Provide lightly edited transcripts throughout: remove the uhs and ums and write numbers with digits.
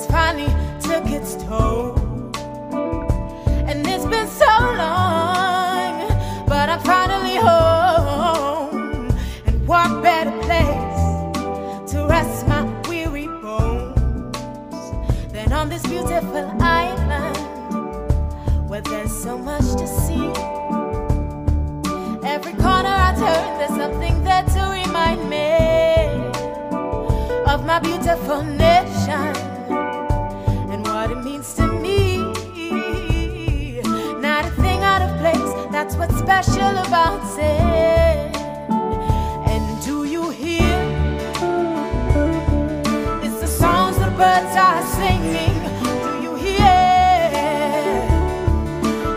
has finally took its toll. And it's been so long, but I'm finally home and walk better place to rest my weary bones than on this beautiful island where there's so much to see. Every corner I turn, there's something there to remind me of my beautiful nation and what it means to me. Not a thing out of place, that's what's special about it. And do you hear? It's the songs the birds are singing. Do you hear?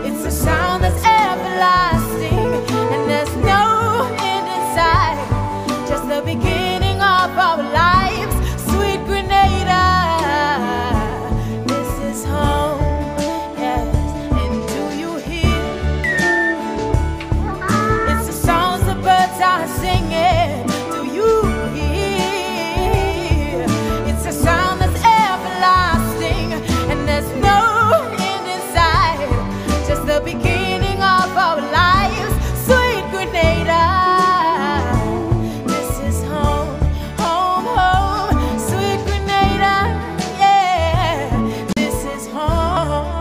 It's a sound that's everlasting, and there's no end in sight, just the beginning of our lives. Sweet Grenada, this is home, yes. And do you hear? It's the songs the birds are singing. Do you hear? It's a sound that's everlasting, and there's no end in sight, just the beginning of our lives. Sweet Grenada, this is home, home, home. Sweet Grenada, yeah, this is home.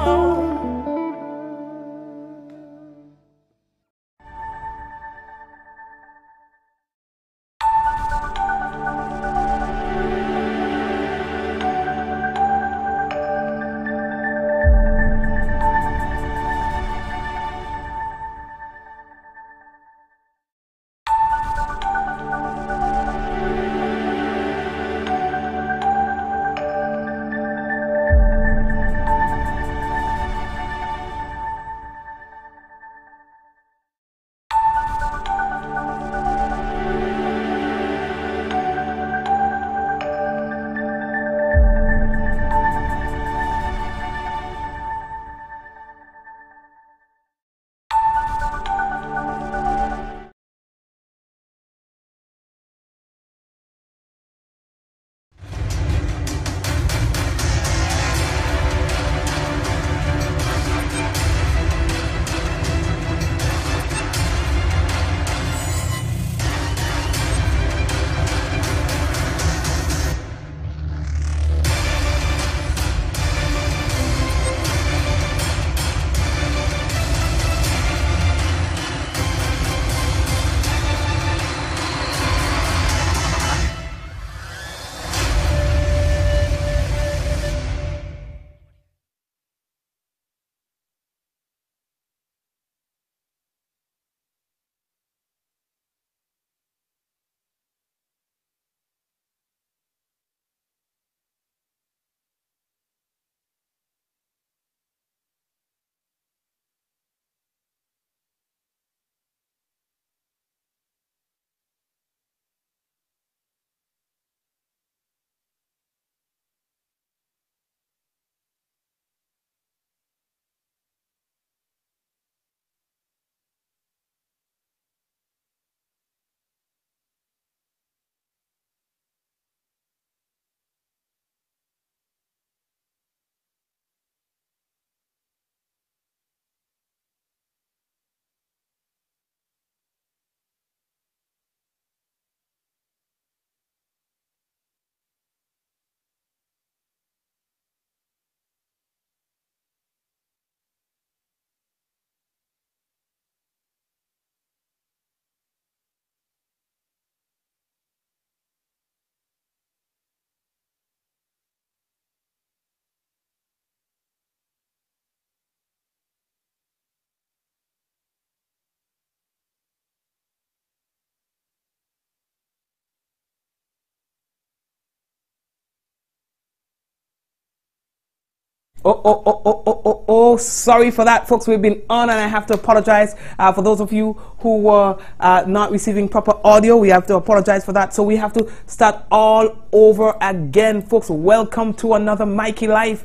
Oh, sorry for that, folks. We've been on, and I have to apologize for those of you who were not receiving proper audio. We have to apologize for that. So we have to start all over again, folks. Welcome to another Mikey Live,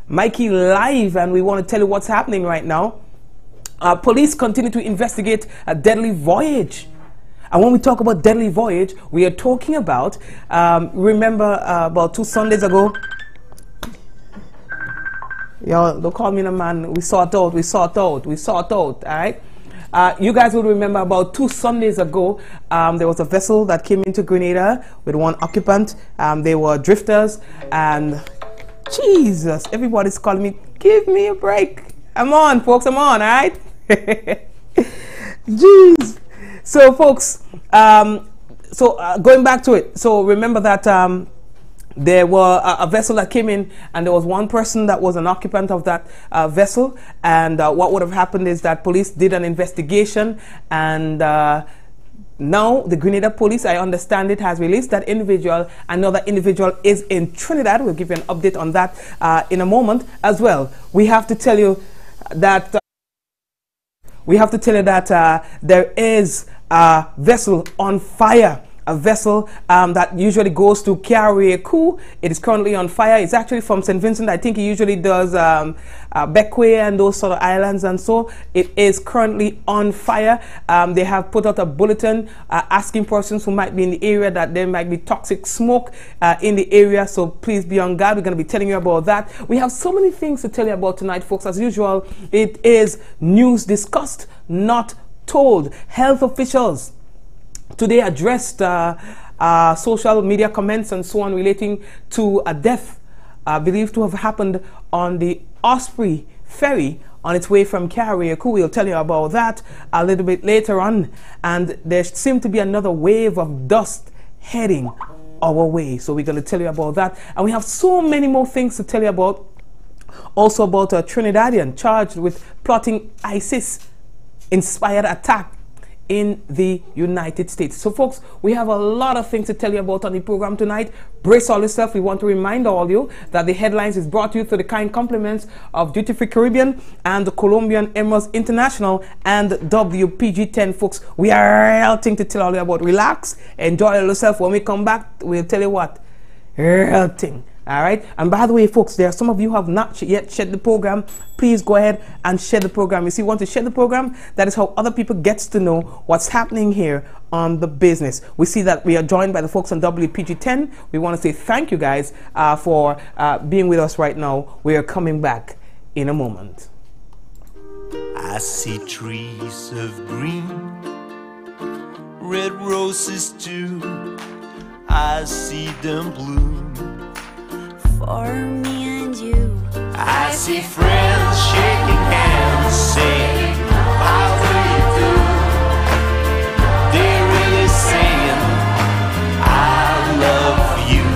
and we want to tell you what's happening right now. Police continue to investigate a deadly voyage. And when we talk about deadly voyage, we are talking about, remember about 2 Sundays ago, Y'all, don't call me a man. We sort out, we sort out, we sort out, all right? You guys will remember about 2 Sundays ago, there was a vessel that came into Grenada with 1 occupant. They were drifters, and Jesus, everybody's calling me, give me a break. I'm on, folks, I'm on, all right? Jeez. So, folks, going back to it, so remember that there were a vessel that came in, and there was 1 person that was an occupant of that vessel, and what would have happened is that police did an investigation, and now the Grenada police, I understand it, has released that individual. Another individual is in Trinidad. We'll give you an update on that in a moment as well. We have to tell you that there is a vessel on fire. A vessel that usually goes to Carriacou. It is currently on fire. It's actually from St. Vincent. I think he usually does Bequia and those sort of islands, and so it is currently on fire. They have put out a bulletin asking persons who might be in the area that there might be toxic smoke in the area, so please be on guard. We're going to be telling you about that. We have so many things to tell you about tonight, folks. As usual, it is news discussed, not told. Health officials today addressed social media comments and so on relating to a death believed to have happened on the Osprey ferry on its way from Carriacou. We'll tell you about that a little bit later on. And there seemed to be another wave of dust heading our way, so we're going to tell you about that. And we have so many more things to tell you about. Also about a Trinidadian charged with plotting ISIS-inspired attack in the United States. So, folks, we have a lot of things to tell you about on the program tonight. Brace all yourself. We want to remind all of you that the headlines is brought to you through the kind compliments of Duty Free Caribbean and the Colombian Emeralds International and WPG10. Folks, we are real thing to tell all you about. Relax, enjoy yourself. When we come back, we'll tell you what. Real thing. All right. And by the way, folks, there are some of you who have not yet shared the program. Please go ahead and share the program. You see, want to share the program? That is how other people gets to know what's happening here on the business. We see that we are joined by the folks on WPG10. We want to say thank you guys for being with us right now. We are coming back in a moment. I see trees of green, red roses too. I see them bloom for me and you. I see friends shaking hands, saying, how do you do? They're really saying, I love you.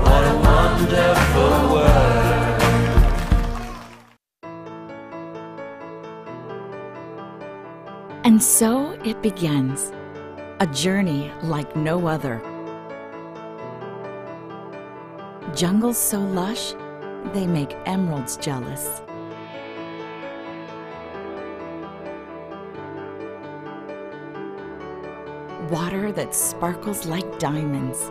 What a wonderful world. And so it begins, a journey like no other. Jungles so lush, they make emeralds jealous. Water that sparkles like diamonds.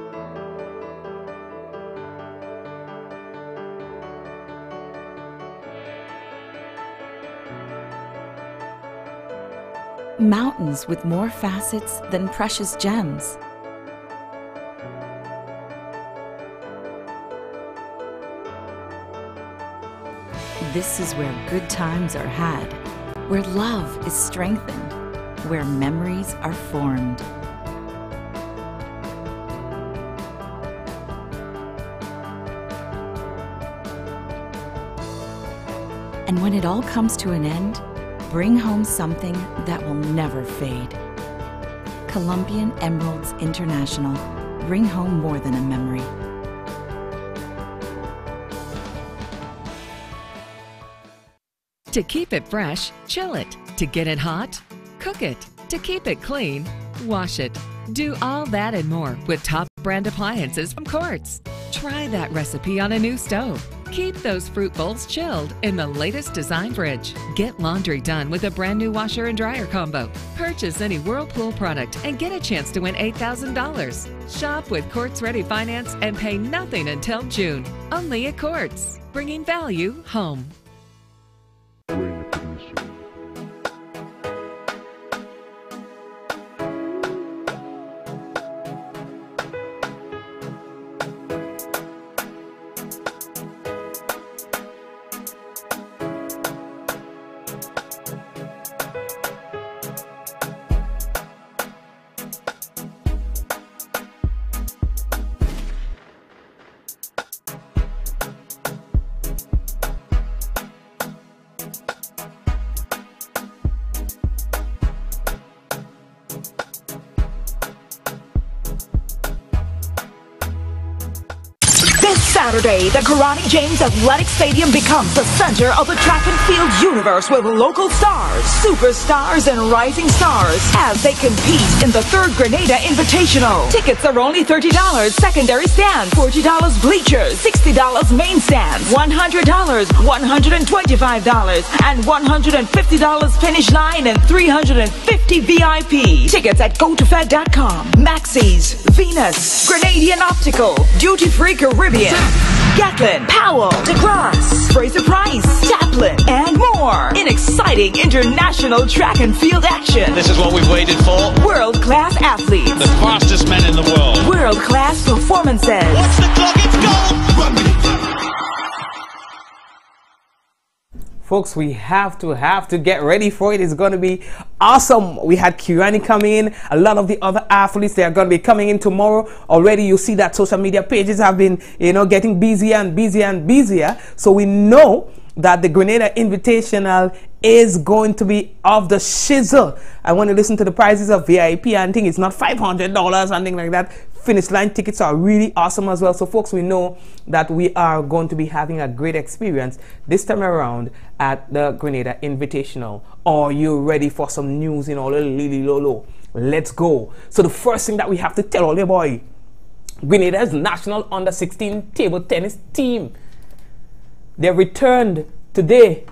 Mountains with more facets than precious gems. This is where good times are had, where love is strengthened, where memories are formed. And when it all comes to an end, bring home something that will never fade. Colombian Emeralds International. Bring home more than a memory. To keep it fresh, chill it. To get it hot, cook it. To keep it clean, wash it. Do all that and more with top brand appliances from Quartz. Try that recipe on a new stove. Keep those fruit bowls chilled in the latest design fridge. Get laundry done with a brand new washer and dryer combo. Purchase any Whirlpool product and get a chance to win $8,000. Shop with Quartz Ready Finance and pay nothing until June. Only at Quartz, bringing value home. Saturday, the Karani James Athletic Stadium becomes the center of the track and field universe with local stars, superstars, and rising stars as they compete in the 3rd Grenada Invitational. Tickets are only $30, secondary stand, $40 bleachers, $60 main stand, $100, $125, and $150 finish line, and $350 VIP. Tickets at GoToFed.com, Maxis, Venus, Grenadian Optical, Duty Free Caribbean, Gatlin, Powell, DeGrasse, Fraser Price, Chaplin, and more in exciting international track and field action. This is what we've waited for. World-class athletes. The fastest men in the world. World-class performances. Watch the clock, it's goal! Run with it. Folks, we have to get ready for it. It's going to be awesome. We had Kirani coming in. A lot of the other athletes, they are going to be coming in tomorrow. Already you see that social media pages have been, getting busier and busier and busier. So we know that the Grenada Invitational is going to be off the shizzle. I want to listen to the prices of VIP and think it's not $500, something like that. Finish line tickets are really awesome as well. So folks, we know that we are going to be having a great experience this time around at the Grenada Invitational. Are you ready for some news in all the Lili Lolo? Let's go. So the first thing that we have to tell all your boy, Grenada's national under-16 table tennis team, they returned today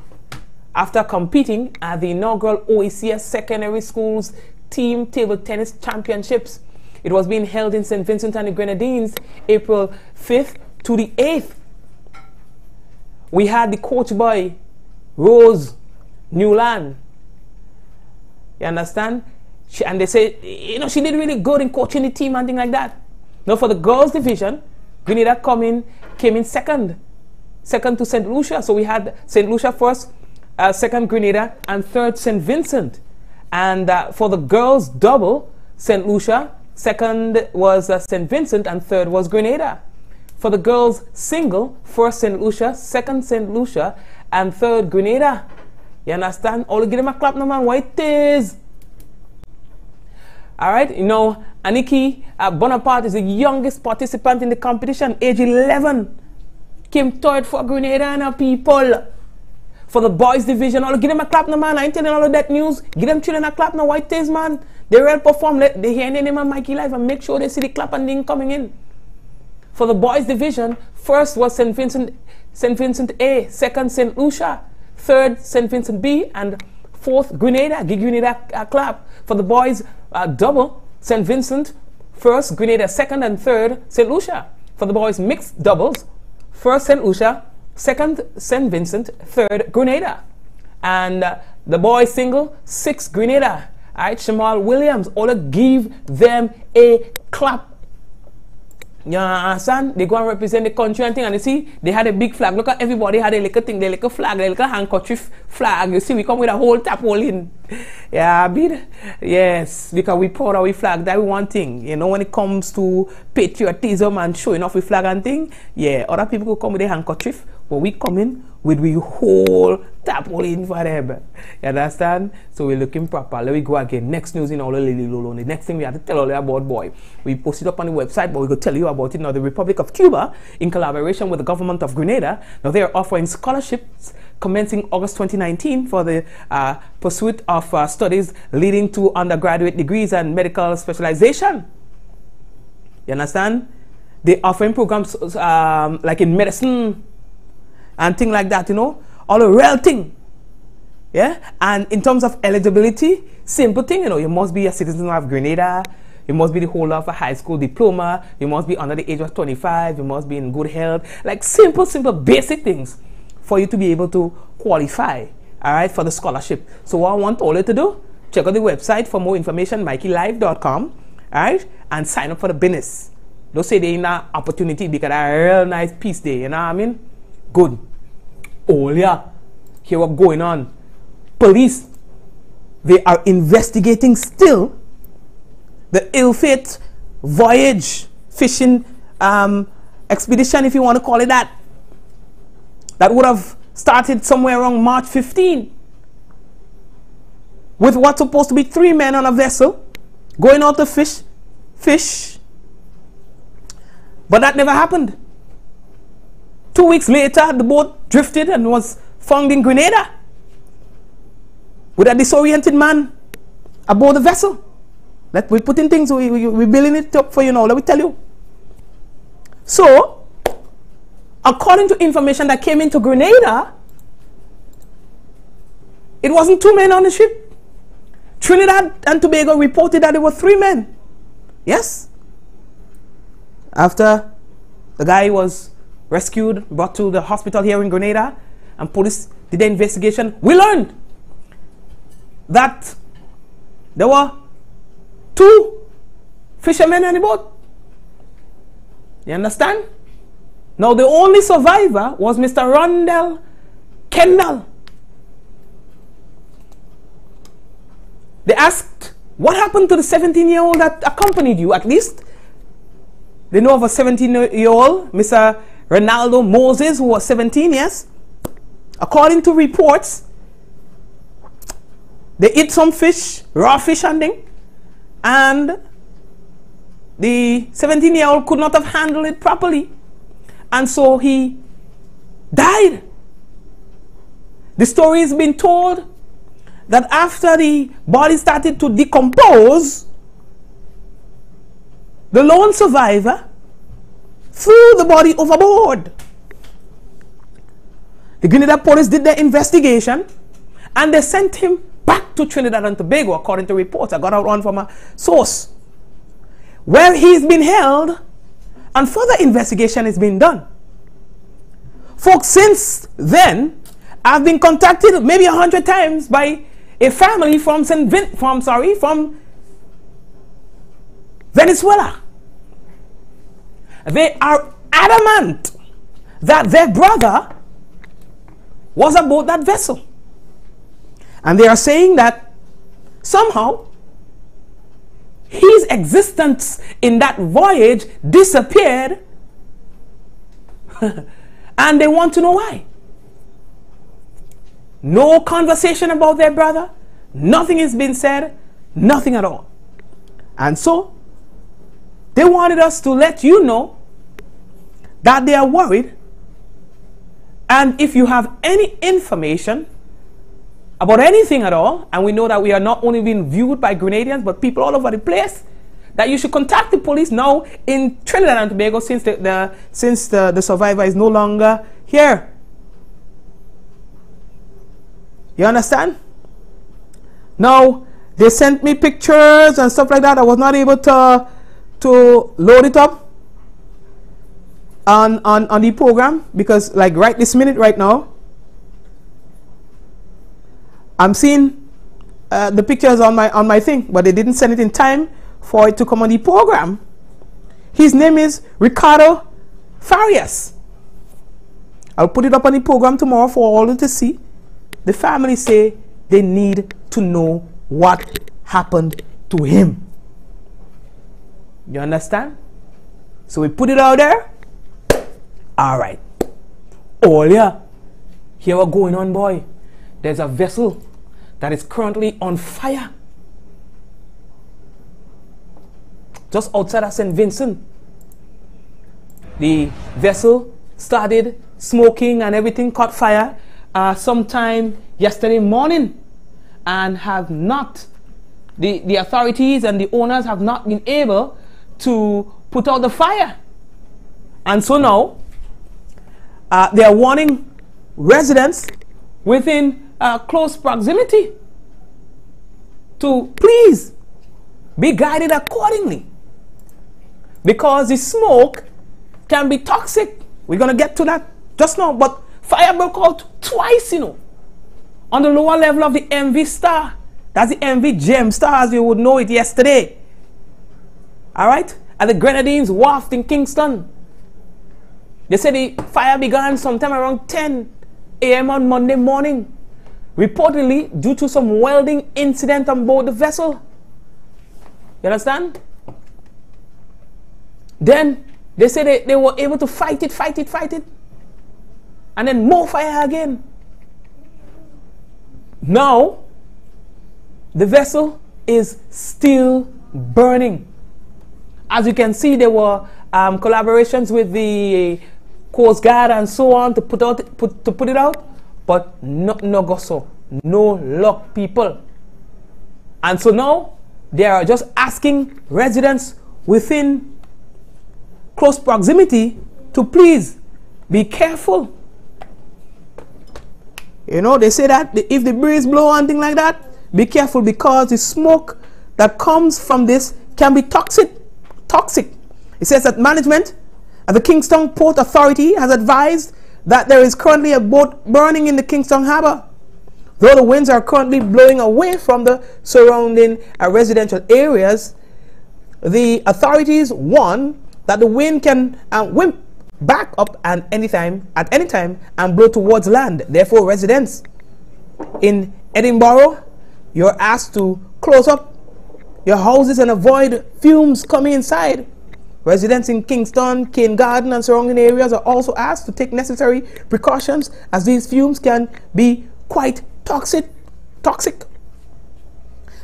after competing at the inaugural OECS Secondary Schools Team Table Tennis Championships. It was being held in St. Vincent and the Grenadines, April 5th to the 8th. We had the coach by Rose Newland. You understand? And they say, she did really good in coaching the team and things like that. Now for the girls division, Grenada came in second to St. Lucia. So we had St. Lucia first, second Grenada, and third St. Vincent. And for the girls double, St. Lucia, second was St. Vincent, and third was Grenada. For the girls single, first St. Lucia, second St. Lucia, and third Grenada. You understand? All give them a clap, no man. What it is? All right, Aniki Bonaparte is the youngest participant in the competition, age 11. Came third for Grenada and her people. For the boys division, all give them a clap, no man. I ain't telling all of that news. Give them children a clap, no what it is, man. They will perform. They hear the name of Mikey live and make sure they see the clap and ding coming in. For the boys division, first was St. Vincent A, second St. Lucia, third St. Vincent B, and fourth Grenada. Give Grenada a clap. For the boys double, St. Vincent first, Grenada second, and third St. Lucia. For the boys mixed doubles, first St. Lucia, second St. Vincent, third Grenada. And the boys single, 6 Grenada. All right, Shamal Williams, all give them a clap. You understand? They go and represent the country and thing, and you see, they had a big flag. Look at everybody had a little thing, they little flag, they little handkerchief flag. You see, we come with a whole tap hole in. Yeah, bid. Yes, because we proud of we flag. That one thing. When it comes to patriotism and showing off we flag and thing, yeah, other people could come with a handkerchief, but we come in with we whole tap hole in for them. You understand? So we're looking proper. Let me go again. Next news in all the Lily Lolo. The next thing we have to tell all about, boy. We posted up on the website, but we could tell you about it now. The Republic of Cuba, in collaboration with the government of Grenada, now they are offering scholarships commencing August 2019 for the pursuit of studies leading to undergraduate degrees and medical specialization. You understand? They're offering programs like in medicine and things like that, all the real thing. Yeah? And in terms of eligibility, simple thing, you must be a citizen of Grenada, you must be the holder of a high school diploma, you must be under the age of 25, you must be in good health, like simple basic things for you to be able to qualify, all right, for the scholarship. So what I want all you to do, check out the website for more information, MikeyLive.com, all right, and sign up for the business. Don't say they in an opportunity because a real nice piece there, you know what I mean? Good. Oh yeah, here what's going on. Police, they are investigating still the ill-fate voyage fishing expedition, if you want to call it that would have started somewhere around March 15 with what's supposed to be 3 men on a vessel going out to fish, but that never happened. 2 weeks later, the boat drifted and was found in Grenada with a disoriented man aboard the vessel. We're putting things, we're building it up for you now, let me tell you. So, according to information that came into Grenada, it wasn't 2 men on the ship. Trinidad and Tobago reported that there were 3 men. Yes. After the guy was rescued, brought to the hospital here in Grenada, and police did the investigation, we learned that there were 2 fishermen on the boat. You understand? Now the only survivor was Mr. Rondell Kendall. They asked, what happened to the 17-year-old that accompanied you? At least they know of a 17-year-old, Mr. Ronaldo Moses, who was 17, yes. According to reports, they ate some fish, raw fish hunting, and the 17-year-old could not have handled it properly, and so he died. The story has been told that after the body started to decompose, the lone survivor threw the body overboard. The Grenada police did their investigation and they sent him back to Trinidad and Tobago, according to reports. I got out one from a source, where he's been held and further investigation is being done. Folks, since then, I've been contacted maybe 100 times by a family from Venezuela. They are adamant that their brother was aboard that vessel. And they are saying that somehow his existence in that voyage disappeared and they want to know why. No conversation about their brother, nothing has been said, nothing at all. And so they wanted us to let you know that they are worried, and if you have any information about anything at all, and we know that we are not only being viewed by Grenadians but people all over the place, that you should contact the police now in Trinidad and Tobago, since the survivor is no longer here. You understand? Now, they sent me pictures and stuff like that. I was not able to load it up on the program, because like right this minute right now, I'm seeing the pictures on my thing, but they didn't send it in time for it to come on the program. His name is Ricardo Farias. I'll put it up on the program tomorrow for all to see. The family say they need to know what happened to him. You understand? So we put it out there. All right. Oh yeah. Here what's going on, boy. There's a vessel that is currently on fire just outside of St. Vincent. The vessel started smoking and everything, caught fire sometime yesterday morning, and have not, the authorities and the owners have not been able to put out the fire. And so now they are warning residents within close proximity to please be guided accordingly, because the smoke can be toxic. We're going to get to that just now, but fire broke out twice, you know, on the lower level of the MV Star. That's the MV Gem Star, as you would know it yesterday. All right? At the Grenadines Wharf in Kingston. They said the fire began sometime around 10 a.m. on Monday morning, reportedly due to some welding incident on board the vessel. You understand? Then they said they were able to fight it, and then more fire again. Now the vessel is still burning. As you can see, there were collaborations with the Coast Guard and so on to put it out, but nothing no go so. No luck, people. And so now they are just asking residents within close proximity to please be careful. You know, they say that if the breeze blow and things like that, be careful, because the smoke that comes from this can be toxic. It says that management at the Kingston Port Authority has advised that there is currently a boat burning in the Kingston Harbour. Though the winds are currently blowing away from the surrounding residential areas, the authorities warn that the wind can whip back up at any time and blow towards land. Therefore, residents in Edinburgh, you're asked to close up your houses and avoid fumes coming inside. Residents in Kingston, Cane Garden and surrounding areas are also asked to take necessary precautions, as these fumes can be quite toxic.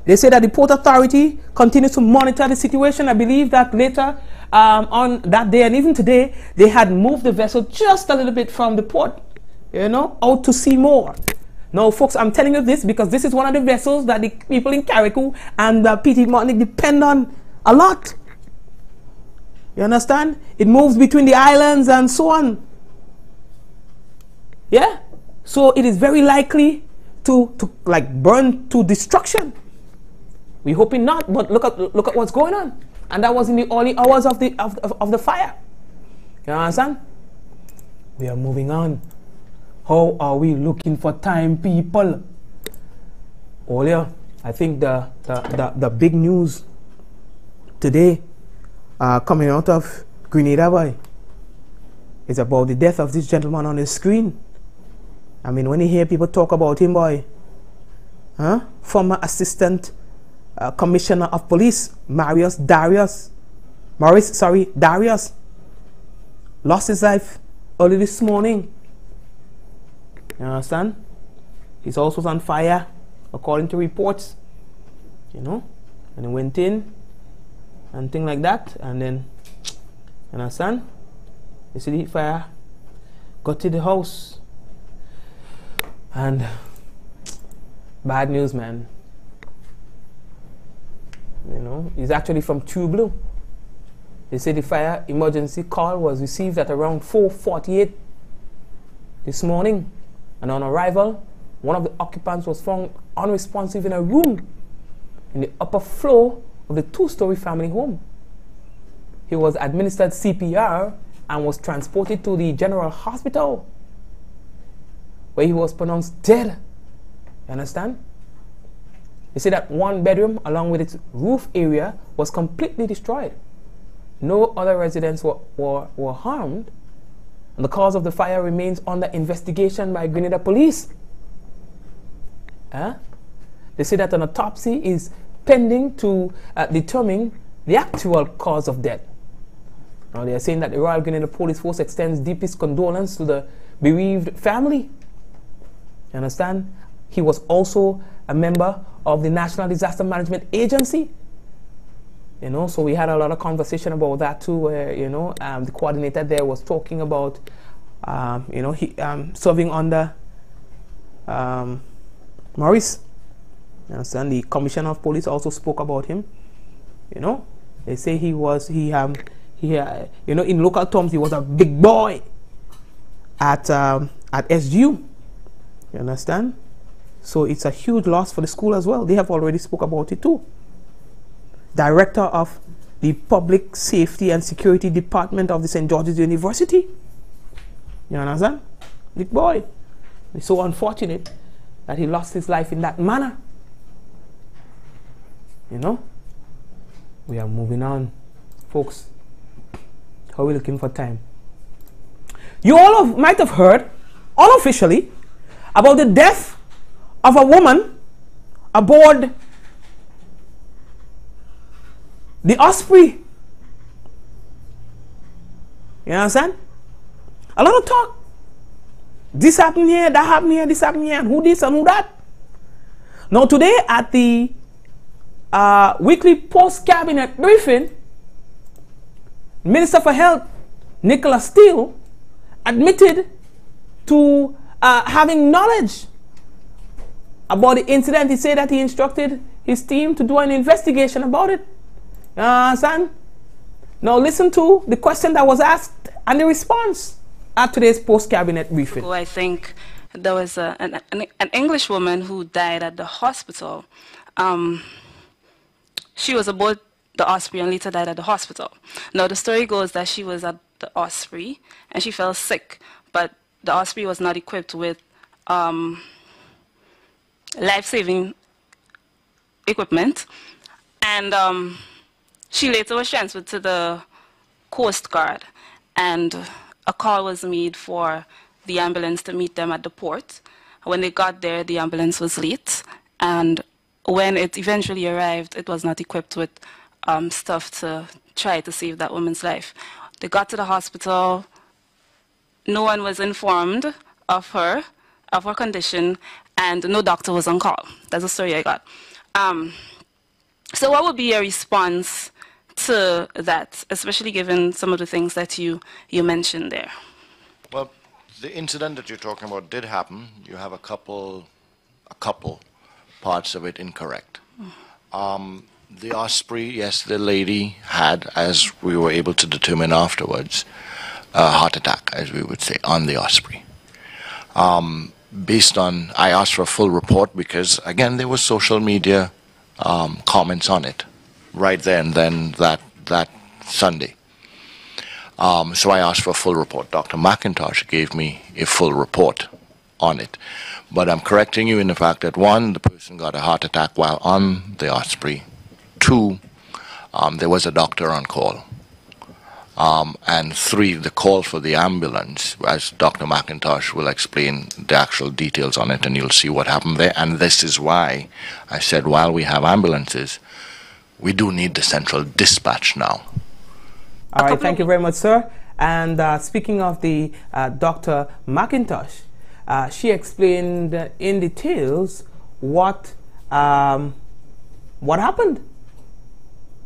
They say that the Port Authority continues to monitor the situation. I believe that later on that day and even today, they had moved the vessel just a little bit from the port, you know, out to sea more. Now, folks, I'm telling you this because this is one of the vessels that the people in Carriacou and P.T. Martinique depend on a lot. You understand? It moves between the islands and so on. Yeah? So it is very likely to like burn to destruction. We're hoping not, but look at what's going on. And that was in the early hours of the fire. You understand? We are moving on. How are we looking for time, people? Earlier, I think the big news today coming out of Grenada, boy, is about the death of this gentleman on the screen. I mean, when you hear people talk about him, boy, former assistant commissioner of police, Darius, lost his life early this morning. You understand? His house was on fire, according to reports. You know, and he went in and things like that, and then, you understand? You see the fire got to the house, and bad news, man. You know, he's actually from True Blue. They say the fire emergency call was received at around 4:48 this morning, and on arrival, one of the occupants was found unresponsive in a room in the upper floor of the two-story family home. He was administered CPR and was transported to the General Hospital, where he was pronounced dead. You understand? They say that one bedroom, along with its roof area, was completely destroyed. No other residents were harmed, and the cause of the fire remains under investigation by Grenada police. They say that an autopsy is pending to determine the actual cause of death. Now, they are saying that the Royal Grenada Police Force extends deepest condolence to the bereaved family. You understand? He was also a member of the National Disaster Management Agency. You know, so we had a lot of conversation about that too, where, you know, the coordinator there was talking about, you know, he serving under Maurice. You understand? The Commissioner of Police also spoke about him. You know, they say he was, you know, in local terms, he was a big boy at SGU. You understand? So it's a huge loss for the school as well. They have already spoke about it too. Director of the Public Safety and Security Department of the St. George's University. You understand? Big boy. It's so unfortunate that he lost his life in that manner. You know? We are moving on, folks. How are we looking for time? You all might have heard, unofficially, about the death of a woman aboard the Osprey. You understand? A lot of talk. This happened here, that happened here, this happened here, and who this and who that. Now today at the weekly post-cabinet briefing, Minister for Health, Nicholas Steele, admitted to having knowledge about the incident. He said that he instructed his team to do an investigation about it. You understand? Now listen to the question that was asked and the response at today's post-cabinet briefing. I think there was an English woman who died at the hospital. She was aboard the Osprey and later died at the hospital. Now the story goes that she was at the Osprey and she fell sick, but the Osprey was not equipped with life-saving equipment, and she later was transferred to the Coast Guard, and a call was made for the ambulance to meet them at the port. When they got there, the ambulance was late, and when it eventually arrived, it was not equipped with stuff to try to save that woman's life. They got to the hospital. No one was informed of her condition, and no doctor was on call. That's the story I got. So what would be your response to that, especially given some of the things that you mentioned there? Well, the incident that you're talking about did happen. You have a couple parts of it incorrect. The Osprey, yes, the lady had, as we were able to determine afterwards, a heart attack, as we would say, on the Osprey. Based on, I asked for a full report because, again, there was social media comments on it right there and then that Sunday. So I asked for a full report. Dr. McIntosh gave me a full report on it. But I'm correcting you in the fact that, one, the person got a heart attack while on the Osprey. Two, there was a doctor on call. And three, the call for the ambulance, as Dr. McIntosh will explain the actual details on it, and you'll see what happened there. And this is why I said, while we have ambulances, we do need the central dispatch now. All right, thank you very much, sir. And speaking of the Dr. McIntosh, she explained in details what happened.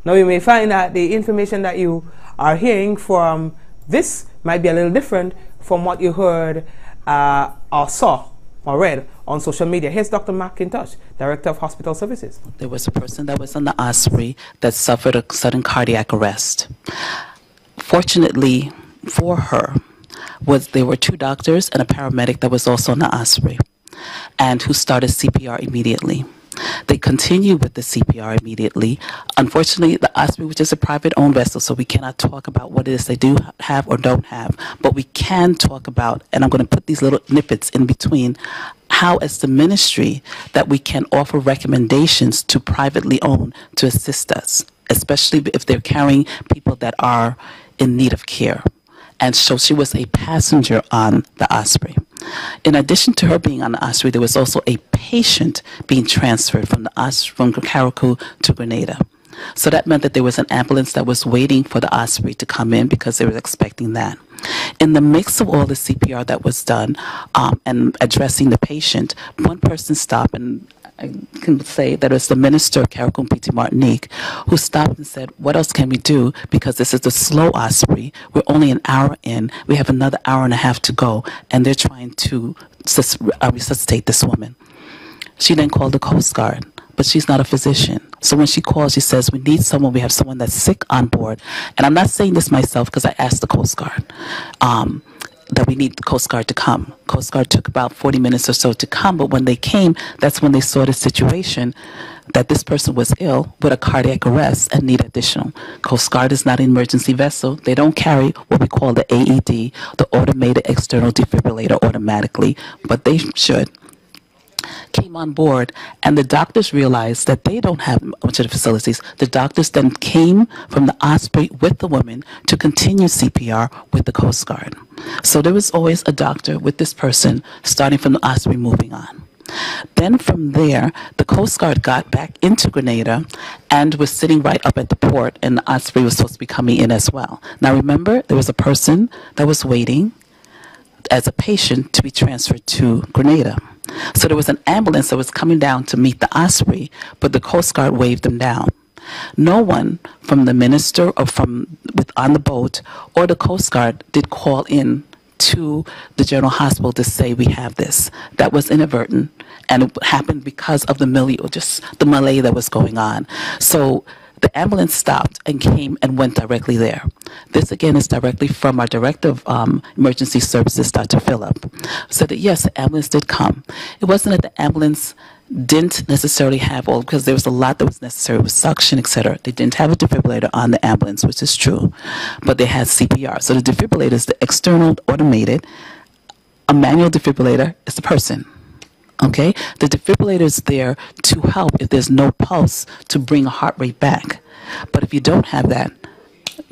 Now you may find that the information that you are hearing from this might be a little different from what you heard or saw or read on social media. Here's Dr. McIntosh, Director of Hospital Services. There was a person that was on the Osprey that suffered a sudden cardiac arrest. Fortunately for her, there were two doctors and a paramedic that was also on the Osprey, and who started CPR immediately. They continued with the CPR immediately. Unfortunately, the Osprey, which is a private-owned vessel, so we cannot talk about what it is they do have or don't have, but we can talk about, and I'm going to put these little snippets in between, how as the ministry that we can offer recommendations to privately owned to assist us, especially if they're carrying people that are in need of care. And so she was a passenger on the Osprey. In addition to her being on the Osprey, there was also a patient being transferred from Carriacou to Grenada. So that meant that there was an ambulance that was waiting for the Osprey to come in because they were expecting that. In the mix of all the CPR that was done and addressing the patient, one person stopped, and I can say that it was the minister of Carriacou, P.T. Martinique, who stopped and said, what else can we do? Because this is the slow Osprey. We're only an hour in. We have another hour and a half to go, and they're trying to resuscitate this woman. She then called the Coast Guard, but she's not a physician. So when she calls, she says, we need someone. We have someone that's sick on board. And I'm not saying this myself because I asked the Coast Guard that we need the Coast Guard to come. Coast Guard took about 40 minutes or so to come, but when they came, that's when they saw the situation that this person was ill with a cardiac arrest and need additional. Coast Guard is not an emergency vessel. They don't carry what we call the AED, the automated external defibrillator, automatically, but they should. Came on board, and the doctors realized that they don't have much of the facilities. The doctors then came from the Osprey with the woman to continue CPR with the Coast Guard. So there was always a doctor with this person starting from the Osprey moving on. Then from there, the Coast Guard got back into Grenada and was sitting right up at the port, and the Osprey was supposed to be coming in as well. Now remember, there was a person that was waiting as a patient to be transferred to Grenada. So there was an ambulance that was coming down to meet the Osprey, but the Coast Guard waved them down. No one from the minister or from on the boat or the Coast Guard did call in to the general hospital to say we have this. That was inadvertent, and it happened because of the milieu, just the melee that was going on. So the ambulance stopped and came and went directly there. This again is directly from our director of emergency services, Dr. Phillip. So that yes, the ambulance did come. It wasn't that the ambulance didn't necessarily have all, because there was a lot that was necessary with suction, etc. They didn't have a defibrillator on the ambulance, which is true, but they had CPR. So the defibrillator is the external automated. A manual defibrillator is the person. Okay, the defibrillator is there to help if there's no pulse to bring a heart rate back. But if you don't have that,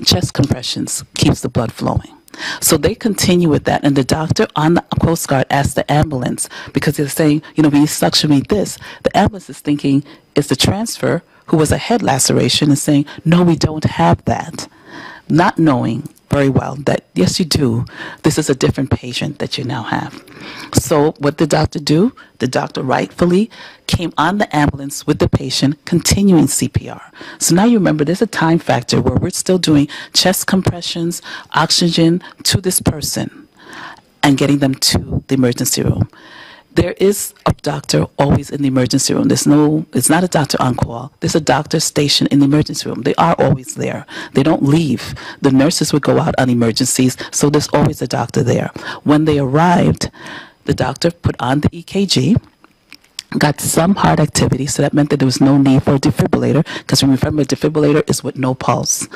chest compressions keeps the blood flowing. So they continue with that, and the doctor on the Coast Guard asked the ambulance, because they're saying, you know, we suction me this. The ambulance is thinking it's the transfer who was a head laceration and saying, no, we don't have that. Not knowing very well that, yes, you do. This is a different patient that you now have. So what did the doctor do? The doctor rightfully came on the ambulance with the patient, continuing CPR. So now you remember there's a time factor where we're still doing chest compressions, oxygen to this person, and getting them to the emergency room. There is a doctor always in the emergency room. It's not a doctor on call. There's a doctor stationed in the emergency room. They are always there. They don't leave. The nurses would go out on emergencies, so there's always a doctor there. When they arrived, the doctor put on the EKG, got some heart activity, so that meant that there was no need for a defibrillator, because remember, a defibrillator is with no pulse.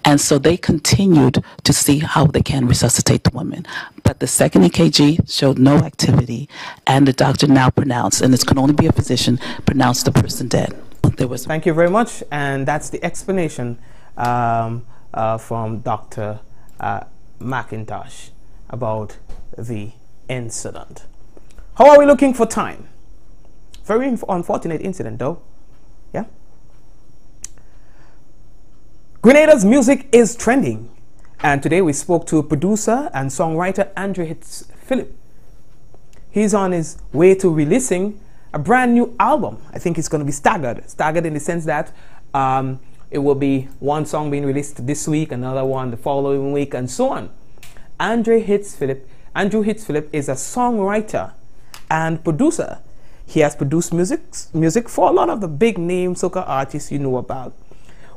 And so they continued to see how they can resuscitate the woman. But the second EKG showed no activity, and the doctor now pronounced, and this can only be a physician, pronounced the person dead. Thank you very much, and that's the explanation from Dr. McIntosh about the incident. How are we looking for time? Very unfortunate incident, though. Yeah. Grenada's music is trending, and today we spoke to producer and songwriter Andrew Phillip. He's on his way to releasing a brand new album. I think it's going to be staggered in the sense that it will be one song being released this week, another one the following week, and so on. Andrew Phillip is a songwriter and producer. He has produced music for a lot of the big name soca artists you know about.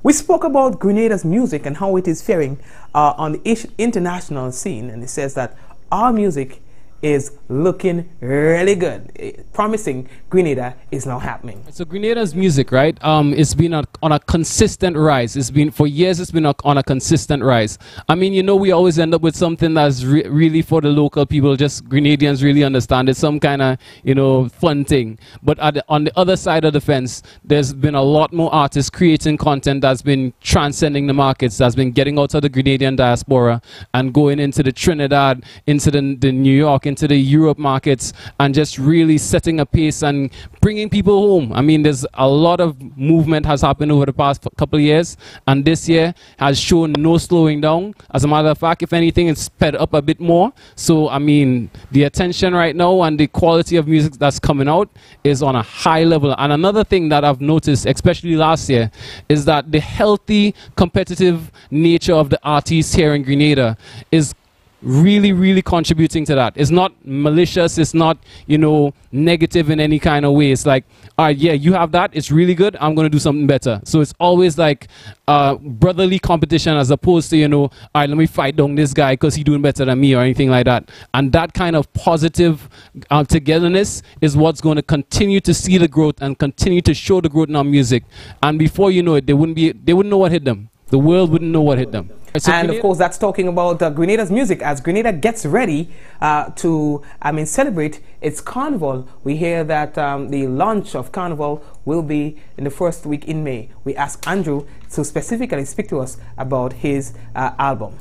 We spoke about Grenada's music and how it is faring on the international scene, and he says that our music is looking really good, promising Grenada is now happening. So Grenada's music, right, it's been on a consistent rise. It's been, for years, it's been on a consistent rise. I mean, you know, we always end up with something that's really for the local people, just Grenadians really understand. It's some kind of, you know, fun thing. But on the other side of the fence, there's been a lot more artists creating content that's been transcending the markets, that's been getting out of the Grenadian diaspora and going into the Trinidad, into the New York, into the Europe markets, and just really setting a pace and bringing people home. I mean, there's a lot of movement has happened over the past couple of years, and this year has shown no slowing down. As a matter of fact, if anything, it's sped up a bit more. So, I mean, the attention right now and the quality of music that's coming out is on a high level. And another thing that I've noticed, especially last year, is that the healthy, competitive nature of the artists here in Grenada is really contributing to that. It's not malicious, it's not, you know, negative in any kind of way. It's like, all right, yeah, you have that, it's really good, I'm going to do something better. So it's always like brotherly competition, as opposed to, you know, all right, let me fight down this guy because he's doing better than me or anything like that. And that kind of positive togetherness is what's going to continue to see the growth and continue to show the growth in our music. And before you know it, they wouldn't know what hit them. The world wouldn't know what hit them. So and of course, that's talking about Grenada's music. As Grenada gets ready to, celebrate its carnival, we hear that the launch of carnival will be in the first week in May. We asked Andrew to specifically speak to us about his album.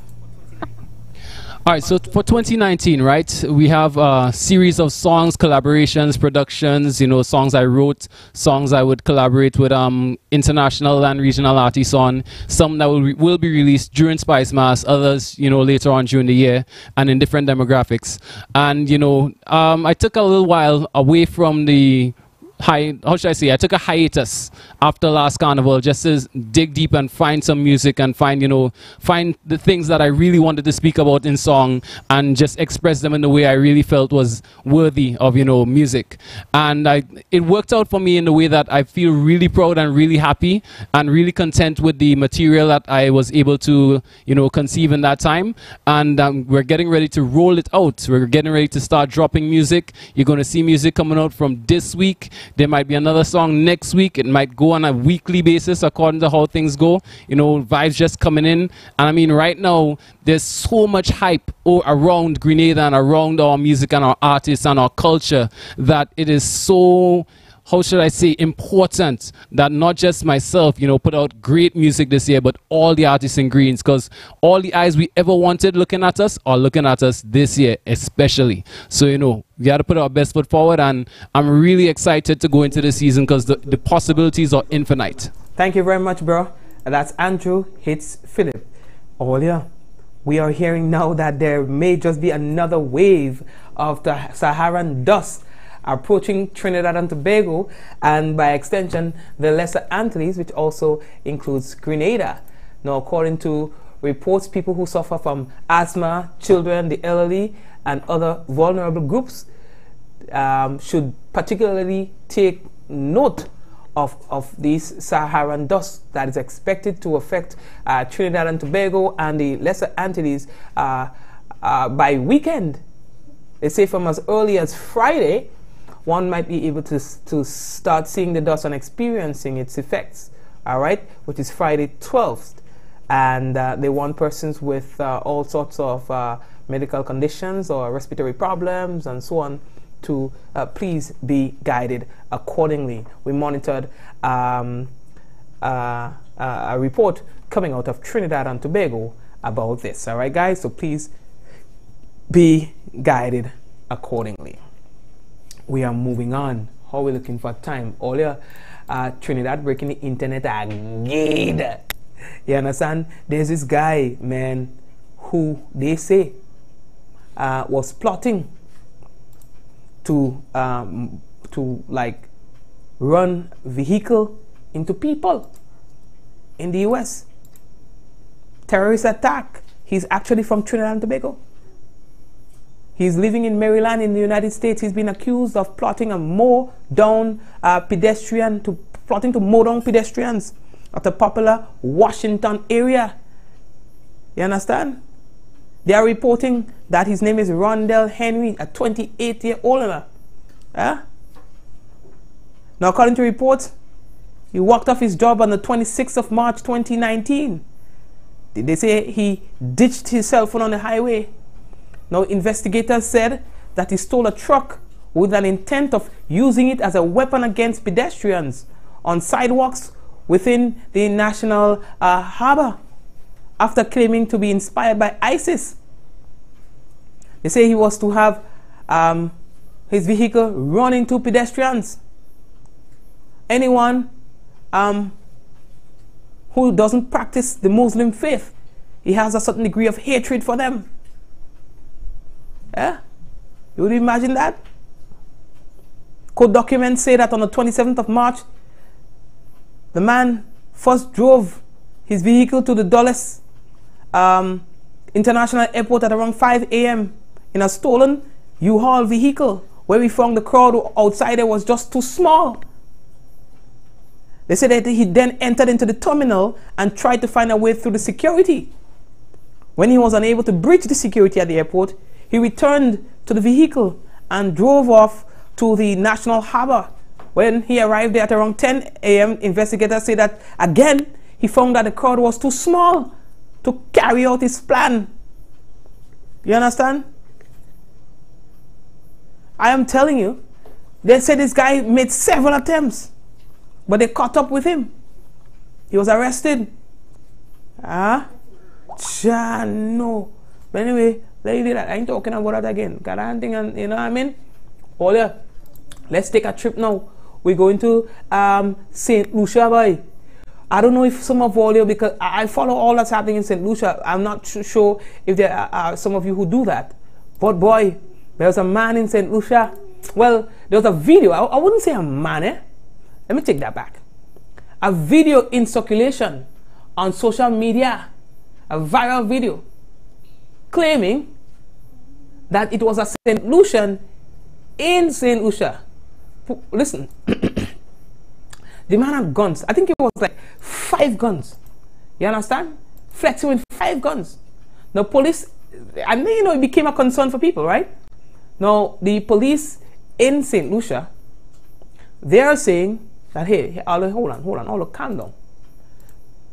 All right, so for 2019, right, we have a series of songs, collaborations, productions, you know, songs I wrote, songs I would collaborate with international and regional artists on, some that will be released during Spice Mass, others, you know, later on during the year, and in different demographics. And, you know, I took a little while away from the how should I say, I took a hiatus after last carnival just to dig deep and find some music and find, you know, find the things that I really wanted to speak about in song and just express them in the way I really felt was worthy of, you know, music. And it worked out for me in the way that I feel really proud and really happy and really content with the material that I was able to, you know, conceive in that time. And we're getting ready to roll it out. We're getting ready to start dropping music. You're going to see music coming out from this week. There might be another song next week. It might go on a weekly basis according to how things go. You know, vibes just coming in. And I mean, right now, there's so much hype around Grenada and around our music and our artists and our culture that it is so, how should I say, important that not just myself, you know, put out great music this year, but all the artists in Greens, because all the eyes we ever wanted looking at us are looking at us this year especially. So, you know, we got to put our best foot forward, and I'm really excited to go into the season because the possibilities are infinite. Thank you very much, bro. That's Andrew Hits Philip. Oh yeah, we are hearing now that there may just be another wave of the Saharan dust approaching Trinidad and Tobago, and by extension the Lesser Antilles, which also includes Grenada. Now, according to reports, people who suffer from asthma, children, the elderly, and other vulnerable groups should particularly take note of these Saharan dust that is expected to affect Trinidad and Tobago and the Lesser Antilles by weekend. They say from as early as Friday, one might be able to start seeing the dust and experiencing its effects, all right, which is Friday 12th. And they want persons with all sorts of medical conditions or respiratory problems and so on to please be guided accordingly. We monitored a report coming out of Trinidad and Tobago about this, all right, guys? So please be guided accordingly. We are moving on. How are we looking for time? Earlier, Trinidad breaking the internet again. You understand? There's this guy, man, who they say was plotting to like run vehicle into people in the US. Terrorist attack. He's actually from Trinidad and Tobago. He's living in Maryland in the United States. He's been accused of plotting to mow down pedestrians at a popular Washington area. You understand? They are reporting that his name is Rondell Henry, a 28-year-old. Now, according to reports, he walked off his job on the 26th of March 2019. They say he ditched his cell phone on the highway. Now, investigators said that he stole a truck with an intent of using it as a weapon against pedestrians on sidewalks within the national harbor after claiming to be inspired by ISIS. They say he was to have his vehicle run into pedestrians. Anyone who doesn't practice the Muslim faith, he has a certain degree of hatred for them. Yeah? You would imagine that? Court documents say that on the 27th of March, the man first drove his vehicle to the Dulles International Airport at around 5 a.m. in a stolen U-Haul vehicle, where we found the crowd outside there was just too small. They said that he then entered into the terminal and tried to find a way through the security. When he was unable to breach the security at the airport, he returned to the vehicle and drove off to the National Harbor. When he arrived there at around 10 a.m., investigators say that again, he found that the crowd was too small to carry out his plan. You understand? I am telling you, they said this guy made several attempts, but they caught up with him. He was arrested. No. But anyway, lady, that I ain't talking about that again. Got anything, and you know what I mean? Oh yeah, let's take a trip now. We're going to St. Lucia, boy. I don't know if some of all you, because I follow all that's happening in St. Lucia. I'm not sure if there are some of you who do that. But boy, there's a man in St. Lucia well, there was a video. I wouldn't say a man, eh? Let me take that back. A video in circulation on social media, a viral video, claiming that it was a St. Lucian in St. Lucia. Listen, the man had guns. I think it was like 5 guns. You understand? Flexing with 5 guns. The police, and then, you know, it became a concern for people, right? Now, the police in St. Lucia, they are saying that, hey, hold on, calm down.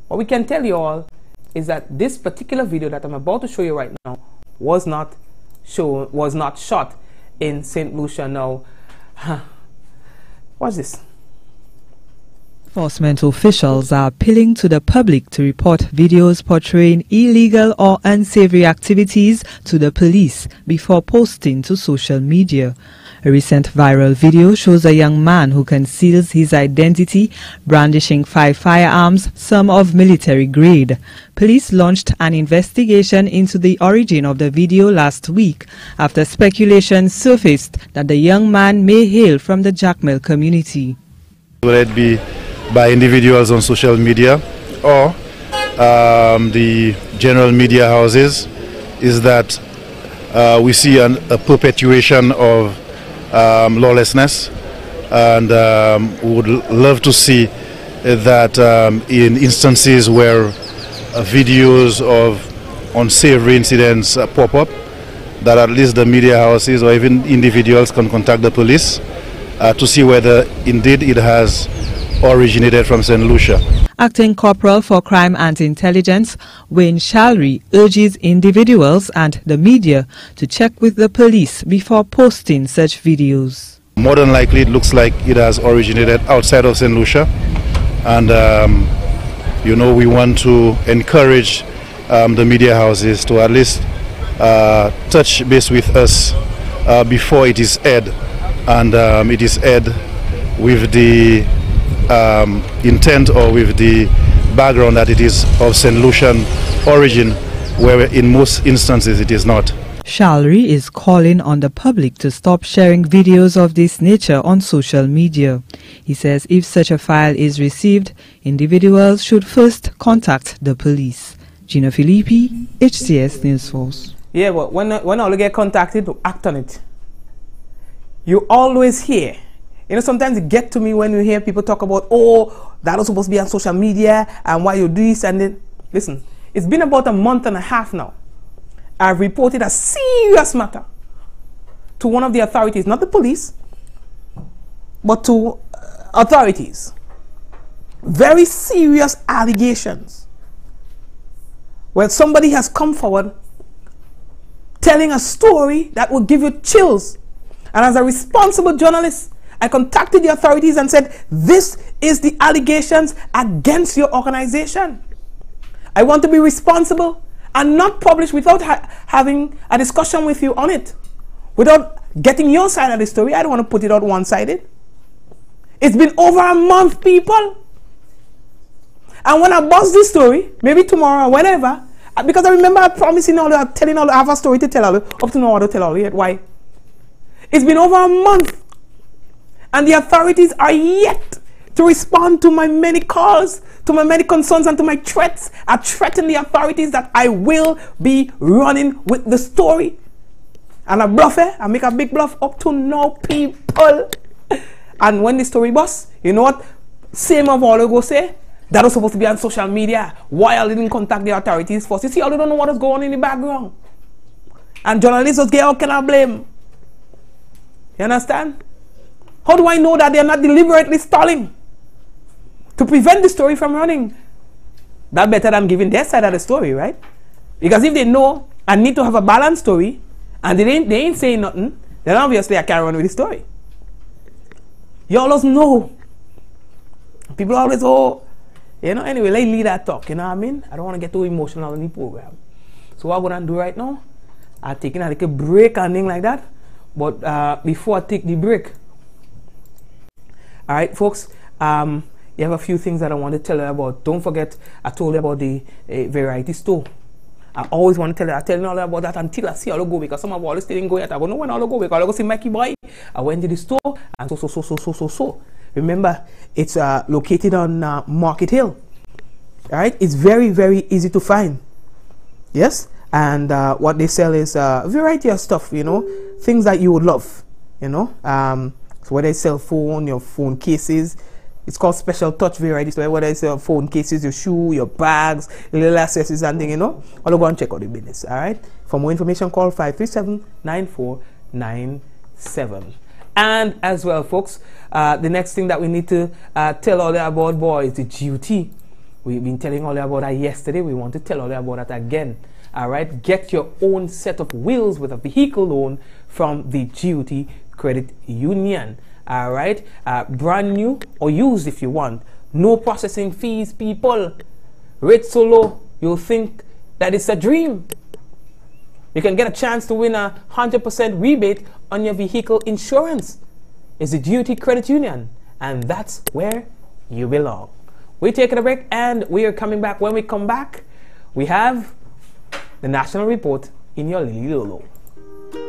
What we can tell you all is that this particular video that I'm about to show you right now was not shot in St. Lucia. Now, what's this? Enforcement officials are appealing to the public to report videos portraying illegal or unsavory activities to the police before posting to social media. A recent viral video shows a young man who conceals his identity, brandishing 5 firearms, some of military grade. Police launched an investigation into the origin of the video last week after speculation surfaced that the young man may hail from the Jacmel community. Will it be by individuals on social media or the general media houses, is that we see a perpetuation of lawlessness, and would love to see that in instances where videos of unsavory incidents pop up, that at least the media houses or even individuals can contact the police to see whether indeed it has originated from St. Lucia. Acting Corporal for Crime and Intelligence, Wayne Shalry, urges individuals and the media to check with the police before posting such videos. More than likely, it looks like it has originated outside of St. Lucia, and you know, we want to encourage the media houses to at least touch base with us before it is aired, and it is aired with the intent or with the background that it is of St. Lucian origin, where in most instances it is not. Shalry is calling on the public to stop sharing videos of this nature on social media. He says if such a file is received, individuals should first contact the police. Gina Filippi, HCS News Force. Yeah, but when all get contacted, to act on it. You always hear. You know, sometimes it gets to me when you hear people talk about, oh, that was supposed to be on social media, and why you do this, and then, listen, it's been about a month and a half now. I've reported a serious matter to one of the authorities, not the police, but to authorities. Very serious allegations where somebody has come forward telling a story that will give you chills. And as a responsible journalist, I contacted the authorities and said, this is the allegations against your organization. I want to be responsible and not publish without having a discussion with you on it, without getting your side of the story. I don't want to put it out one-sided. It's been over a month, people. And when I bust this story, maybe tomorrow or whenever, because I remember I promising all, telling all, I have a story to tell all, up to now I don't tell all yet. Why? It's been over a month. And the authorities are yet to respond to my many calls, to my many concerns, and to my threats. I threaten the authorities that I will be running with the story. And I bluff it. I make a big bluff up to now, people. And when the story busts, you know what? Same of all I go say, that was supposed to be on social media. Why I didn't contact the authorities first? You see, I don't know what is going on in the background. And journalists just get, how can I blame? You understand? How do I know that they're not deliberately stalling to prevent the story from running? That's better than giving their side of the story, right? Because if they know I need to have a balanced story and they ain't saying nothing, then obviously I can't run with the story. You always know. People always, oh, you know, anyway, let me leave that talk, you know what I mean? I don't want to get too emotional in the program. So what I'm going to do right now, I'm taking a little break and things like that. But before I take the break, all right, folks, you have a few things that I want to tell you about. Don't forget, I told you about the variety store. I always want to tell you, I tell you all about that until I see all go, because some of all still didn't go yet. I go, no, when all go, because I go see Mikey boy. I went to the store and so. Remember, it's located on Market Hill. All right, it's very, very easy to find. Yes, and what they sell is a variety of stuff, you know, things that you would love, you know. So whether they sell your phone cases, it's called Special Touch variety. So whether they sell phone cases, your shoe, your bags, little accessories and thing, you know, I'll go and check out the business. All right. For more information, call 537-9497. And as well, folks, the next thing that we need to tell all you about, boy, is the GUT. We've been telling all you about that yesterday. We want to tell all you about that again. All right. Get your own set of wheels with a vehicle loan from the GUT Credit Union. All right, brand new or used if you want. No processing fees, people. Rate so low, you'll think that it's a dream. You can get a chance to win a 100% rebate on your vehicle insurance. It's the GUT Credit Union, and that's where you belong. We're taking a break, and we are coming back. When we come back, we have the National Report in your Lily Lolo.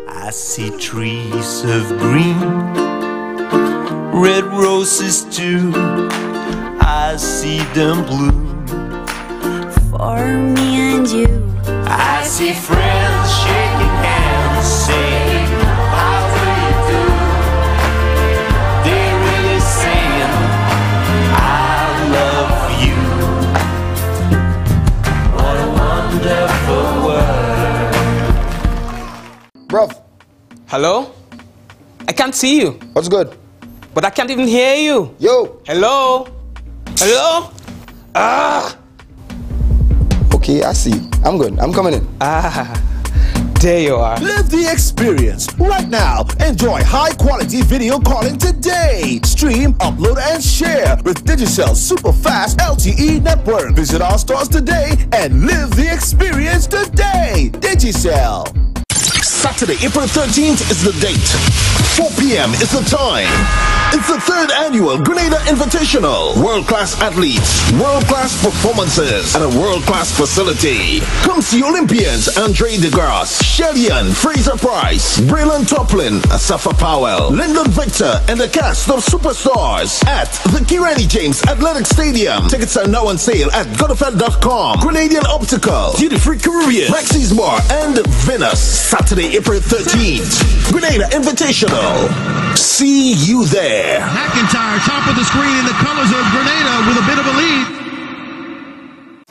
I see trees of green, red roses too. I see them bloom for me and you. I see friends shaking hands, saying, how do you do? They're really saying, I love you. What a wonderful world. Bruv. Hello? I can't see you. What's good? But I can't even hear you. Yo. Hello? Hello? Ah. Okay, I see. I'm good. I'm coming in. Ah. There you are. Live the experience right now. Enjoy high quality video calling today. Stream, upload, and share with Digicel super fast LTE network. Visit our stores today and live the experience today. Digicel. Saturday, April 13th is the date. 4 p.m. is the time. It's the 3rd annual Grenada Invitational. World-class athletes, world-class performances, and a world-class facility. Come see Olympians Andre DeGrasse, Shellyan, Fraser Price, Braylon Toplin, Asafa Powell, Lyndon Victor, and the cast of superstars at the Kirani James Athletic Stadium. Tickets are now on sale at godofed.com. Grenadian Optical, Duty Free Caribbean, Maxis Bar, and Venus. Saturday, April 13th. Grenada Invitational. See you there. McIntyre, top of the screen in the colors of Grenada with a bit of a lead.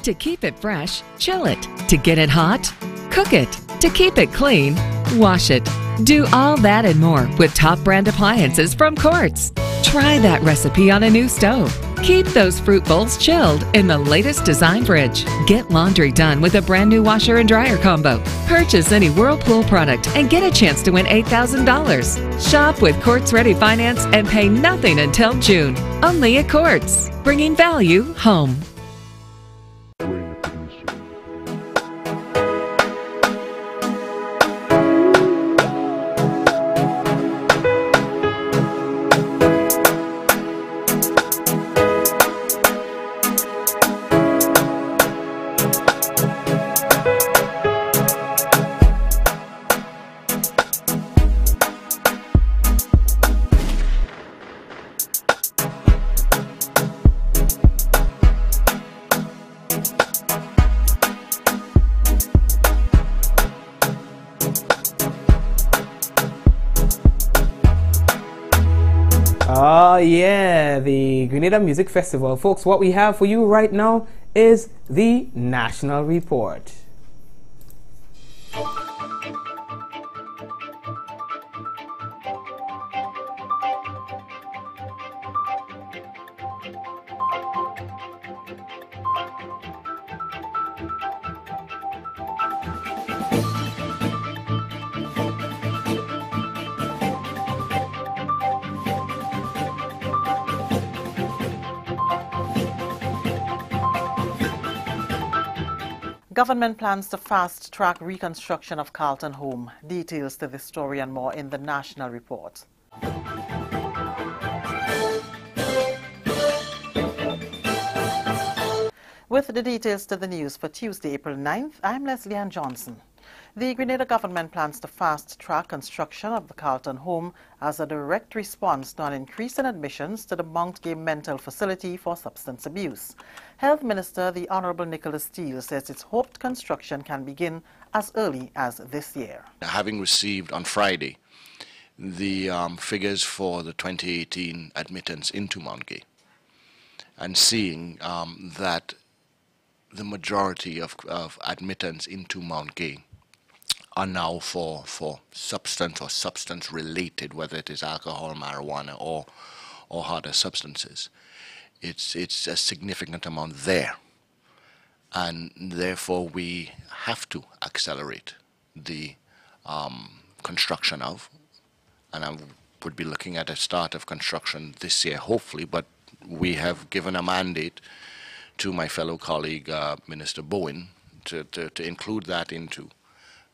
To keep it fresh, chill it. To get it hot, cook it. To keep it clean, wash it. Do all that and more with top brand appliances from Quartz. Try that recipe on a new stove. Keep those fruit bowls chilled in the latest design fridge. Get laundry done with a brand new washer and dryer combo. Purchase any Whirlpool product and get a chance to win $8,000. Shop with Quartz Ready Finance and pay nothing until June. Only at Quartz, bringing value home. Oh yeah, the Grenada Music Festival. Folks, what we have for you right now is the National Report. Government plans to fast-track reconstruction of Carlton Home. Details to this story and more in the National Report. With the details to the news for Tuesday, April 9th, I'm Leslie Ann Johnson. The Grenada government plans to fast-track construction of the Carlton home as a direct response to an increase in admissions to the Mount Gay Mental Facility for Substance Abuse. Health Minister the Honourable Nicholas Steele says it's hoped construction can begin as early as this year. Having received on Friday the figures for the 2018 admittance into Mount Gay, and seeing that the majority of admittance into Mount Gay are now for substance or substance related, whether it is alcohol, marijuana, or harder substances. It's a significant amount there, and therefore we have to accelerate the construction of, and I would be looking at a start of construction this year, hopefully, but we have given a mandate to my fellow colleague, Minister Bowen, to include that into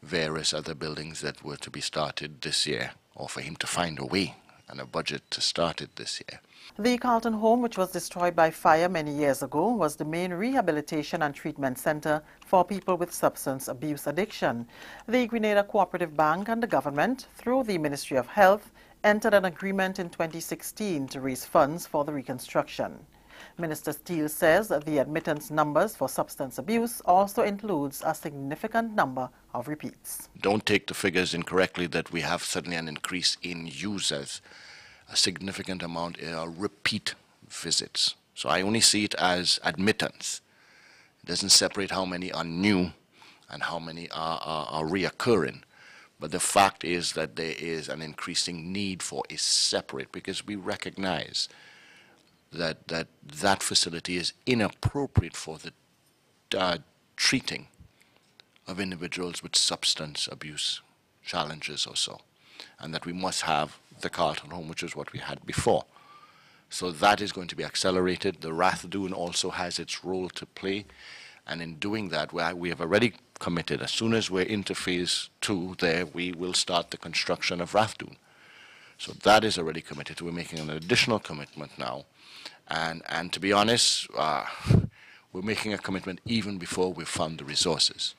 various other buildings that were to be started this year, or for him to find a way and a budget to start it this year. The Carlton home, which was destroyed by fire many years ago, was the main rehabilitation and treatment center for people with substance abuse addiction. The Grenada Cooperative Bank and the government, through the Ministry of Health, entered an agreement in 2016 to raise funds for the reconstruction. Minister Steele says that the admittance numbers for substance abuse also includes a significant number of repeats. Don't take the figures incorrectly that we have suddenly an increase in users. A significant amount are repeat visits. So I only see it as admittance. It doesn't separate how many are new and how many are reoccurring. But the fact is that there is an increasing need for a separate, because we recognize that facility is inappropriate for the treating of individuals with substance abuse challenges or so, and that we must have the Carlton home, which is what we had before. So that is going to be accelerated. The Rathdoon also has its role to play, and in doing that, we have already committed, as soon as we're into phase 2 there, we will start the construction of Rathdoon. So that is already committed. We're making an additional commitment now. And to be honest, we're making a commitment even before we've found the resources.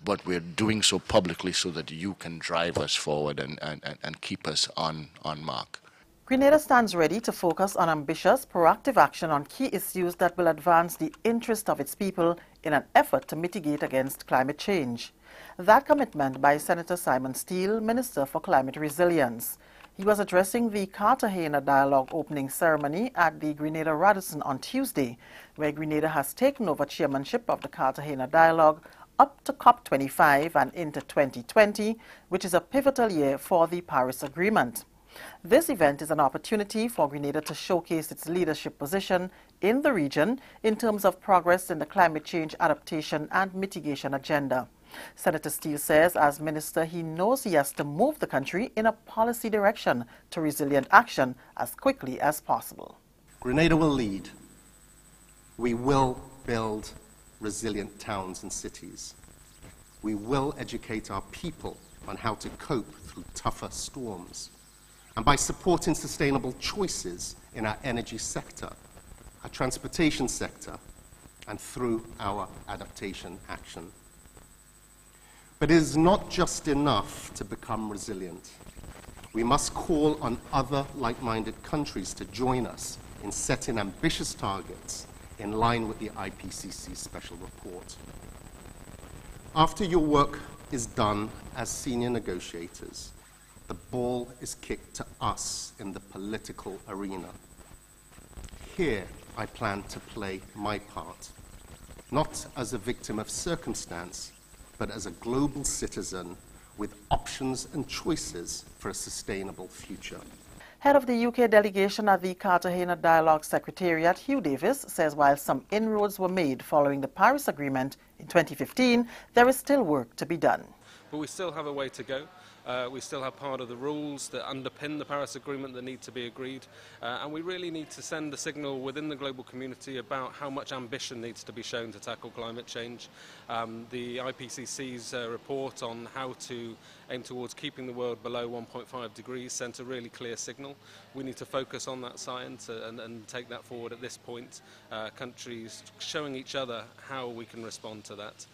But we're doing so publicly so that you can drive us forward and keep us on mark. Grenada stands ready to focus on ambitious, proactive action on key issues that will advance the interest of its people in an effort to mitigate against climate change. That commitment by Senator Simon Steele, Minister for Climate Resilience. He was addressing the Cartagena Dialogue opening ceremony at the Grenada Radisson on Tuesday, where Grenada has taken over chairmanship of the Cartagena Dialogue up to COP25 and into 2020, which is a pivotal year for the Paris Agreement. This event is an opportunity for Grenada to showcase its leadership position in the region in terms of progress in the climate change adaptation and mitigation agenda. Senator Steele says, as minister, he knows he has to move the country in a policy direction to resilient action as quickly as possible. Grenada will lead. We will build resilient towns and cities. We will educate our people on how to cope through tougher storms. And by supporting sustainable choices in our energy sector, our transportation sector, and through our adaptation action. But it is not just enough to become resilient. We must call on other like-minded countries to join us in setting ambitious targets in line with the IPCC special report. After your work is done as senior negotiators, the ball is kicked to us in the political arena. Here, I plan to play my part, not as a victim of circumstance, but as a global citizen with options and choices for a sustainable future. Head of the UK delegation at the Cartagena Dialogue Secretariat, Hugh Davis, says while some inroads were made following the Paris Agreement in 2015, there is still work to be done. but we still have a way to go. We still have part of the rules that underpin the Paris Agreement that need to be agreed, and we really need to send a signal within the global community about how much ambition needs to be shown to tackle climate change. The IPCC's report on how to aim towards keeping the world below 1.5 degrees sent a really clear signal. We need to focus on that science and take that forward at this point, countries showing each other how we can respond to that.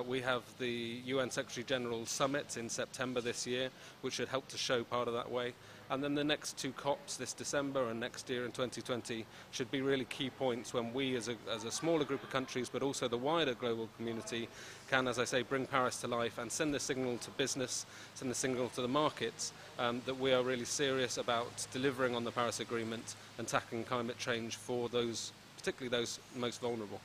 We have the UN Secretary General Summit in September this year, which should help to show part of that way. And then the next two COPs this December and next year in 2020 should be really key points when we as a smaller group of countries, but also the wider global community, can, as I say, bring Paris to life and send the signal to business, send the signal to the markets that we are really serious about delivering on the Paris Agreement and tackling climate change for those, particularly those most vulnerable.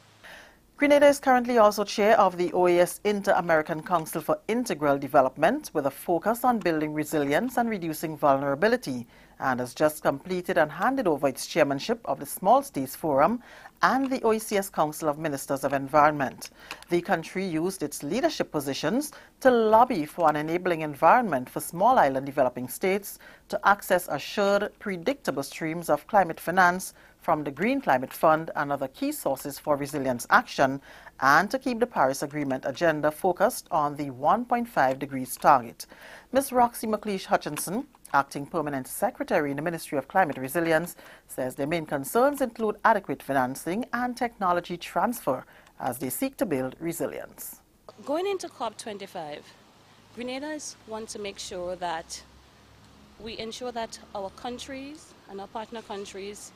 Grenada is currently also chair of the OAS Inter-American Council for Integral Development with a focus on building resilience and reducing vulnerability, and has just completed and handed over its chairmanship of the Small States Forum and the OECS Council of Ministers of Environment. The country used its leadership positions to lobby for an enabling environment for small island developing states to access assured, predictable streams of climate finance from the Green Climate Fund and other key sources for resilience action, and to keep the Paris Agreement agenda focused on the 1.5 degrees target. Ms. Roxy McLeish Hutchinson, Acting Permanent Secretary in the Ministry of Climate Resilience, says their main concerns include adequate financing and technology transfer as they seek to build resilience. Going into COP25, Grenadians want to make sure that we ensure that our countries and our partner countries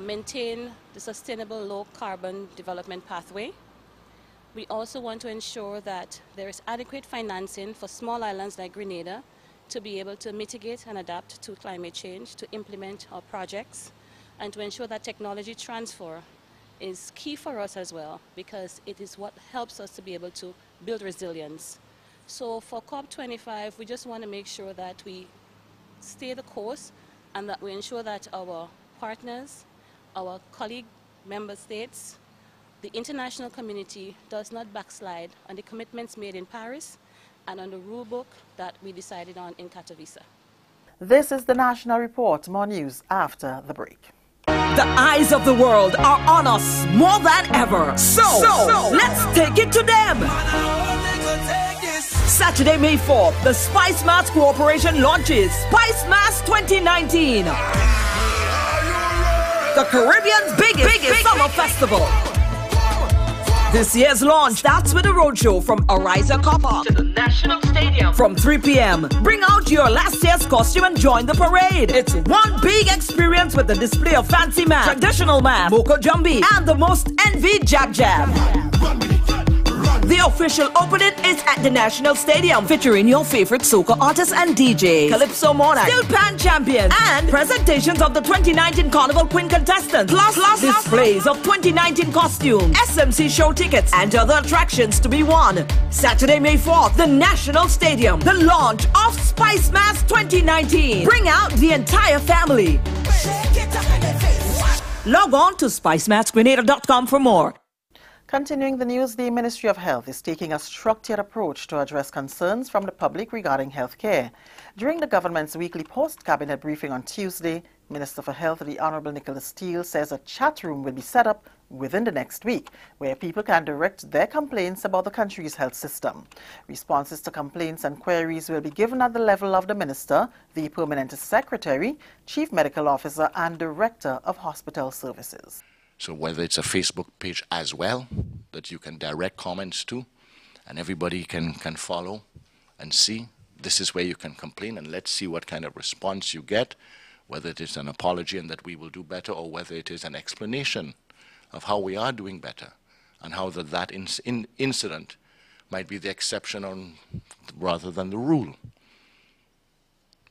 maintain the sustainable low-carbon development pathway. We also want to ensure that there is adequate financing for small islands like Grenada to be able to mitigate and adapt to climate change, to implement our projects, and to ensure that technology transfer is key for us as well, because it is what helps us to be able to build resilience. So for COP25, we just want to make sure that we stay the course and that we ensure that our partners, our colleague member states, the international community does not backslide on the commitments made in Paris and on the rule book that we decided on in Katowice. This is the National Report. More news after the break. The eyes of the world are on us more than ever. So let's take it to them. Saturday, May 4th, the Spice Mass Corporation launches Spice Mass 2019. The Caribbean's biggest summer festival. This year's launch starts with a roadshow from Ariza Copper to the National Stadium from 3 p.m. Bring out your last year's costume and join the parade. It's one big experience with a display of fancy math, traditional math, Moko Jumbi, and the most envied Jab Jab. The official opening is at the National Stadium, featuring your favorite soca artists and DJs, Calypso Monarch, Steel Pan champions, and presentations of the 2019 Carnival Queen contestants, plus displays of 2019 costumes, SMC show tickets, and other attractions to be won. Saturday, May 4th, the National Stadium, the launch of Spice Mass 2019. Bring out the entire family. Log on to spicemassgrenada.com for more. Continuing the news, the Ministry of Health is taking a structured approach to address concerns from the public regarding health care. During the government's weekly post-cabinet briefing on Tuesday, Minister for Health, the Honourable Nicholas Steele, says a chat room will be set up within the next week where people can direct their complaints about the country's health system. Responses to complaints and queries will be given at the level of the Minister, the Permanent Secretary, Chief Medical Officer and Director of Hospital Services. So whether it's a Facebook page as well that you can direct comments to and everybody can follow and see, this is where you can complain, and let's see what kind of response you get, whether it is an apology and that we will do better, or whether it is an explanation of how we are doing better and how that incident might be the exception rather than the rule.